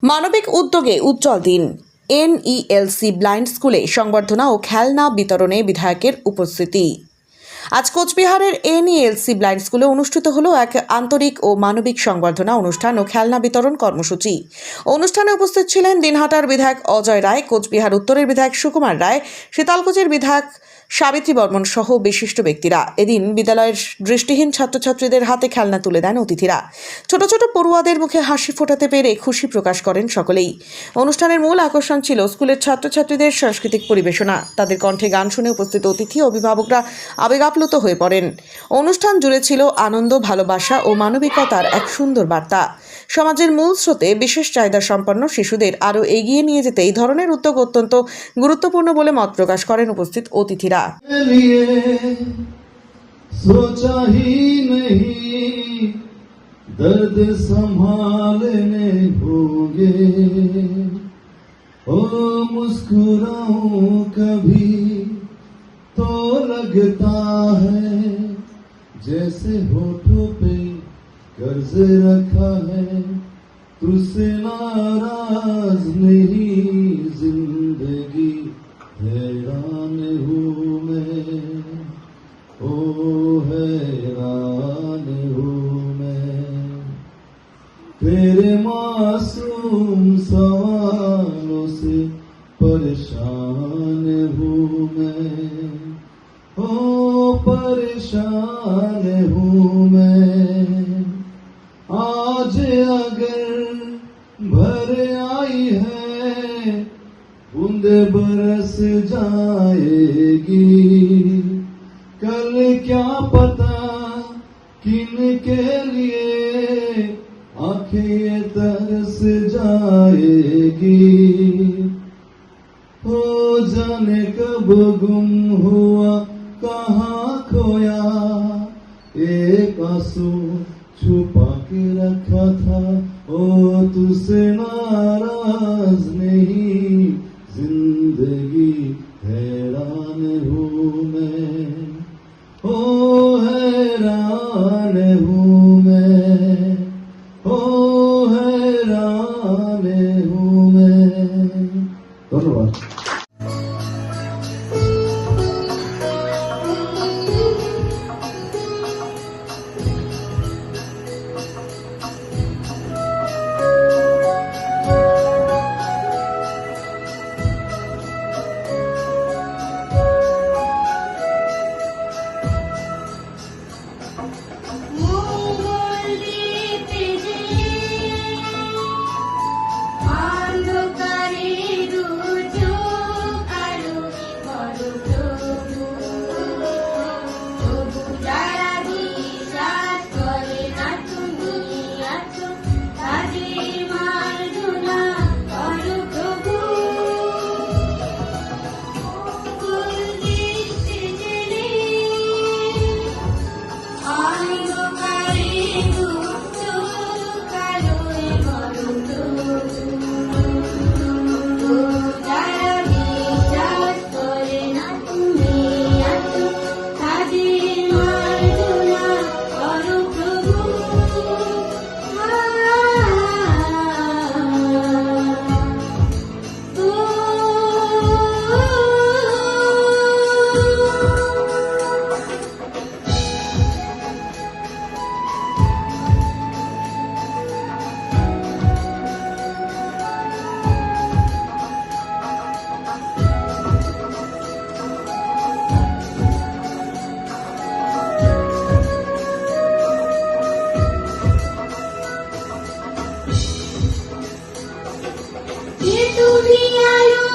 মানবিক উদ্যোগে উজ্জ্বল দিন। NELC ব্লাইন্ড স্কুলে সংবর্ধনা ও খেলনা বিতরণে বিধায়কের উপস্থিতি। আজ কোচবিহারের NELC ব্লাইন্ড স্কুলে অনুষ্ঠিত হলো এক আন্তরিক ও মানবিক সংবর্ধনা অনুষ্ঠান ও খেলনা বিতরণ কর্মসূচি। অনুষ্ঠানে উপস্থিত ছিলেন দিনহাটার বিধায়ক অজয় রায়, কোচবিহার উত্তরের বিধায়ক সুকুমার রায়, শীতলকুচির বিধায়ক সাবিত্রী বর্মন সহ বিশিষ্ট ব্যক্তিরা। এদিন বিদ্যালয়ের দৃষ্টিহীন ছাত্রছাত্রীদের হাতে খেলনা তুলে দেন অতিথিরা। ছোট ছোট পড়ুয়াদের মুখে হাসি ফোটাতে পেরে খুশি প্রকাশ করেন সকলেই। অনুষ্ঠানের মূল আকর্ষণ ছিল স্কুলের ছাত্রছাত্রীদের সাংস্কৃতিক পরিবেশনা। তাদের কণ্ঠে গান শুনে উপস্থিত অতিথি ও অভিভাবকরা আবেগাপ্লুত হয়ে পড়েন। অনুষ্ঠান জুড়ে ছিল আনন্দ, ভালোবাসা ও মানবিকতার এক সুন্দর বার্তা। সমাজের মূল স্রোতে বিশেষ চাহিদা সম্পন্ন শিশুদের আরও এগিয়ে নিয়ে যেতে এই ধরনের উদ্যোগ অত্যন্ত গুরুত্বপূর্ণ বলে মত প্রকাশ করেন উপস্থিত অতিথিরা। सोचा ही नहीं दर्द संभालने होंगे, ओ मुस्कुराऊं कभी तो लगता है जैसे होठों पे कर्ज रखा है, तुझसे नाराज नहीं जिंदगी हैरान हूँ मैं, ओ हैरान हूँ मैं तेरे मासूम सवालों से परेशान हूँ मैं, ओ परेशान हूँ मैं। आज अगर भर आई है बूंद बरस जाएगी, कल क्या पता किन के लिए आंखें तरस जाएगी। हो जाने कब गुम हुआ कहाँ खोया, एक आंसू छुपा के रखा था, ओ तुझसे नाराज नहीं जिंदगी हैरान हूँ मैं, ओ हैरान हूँ मैं, ओ हैरान हूँ मैं। धन्यवाद। ये तू भी आयो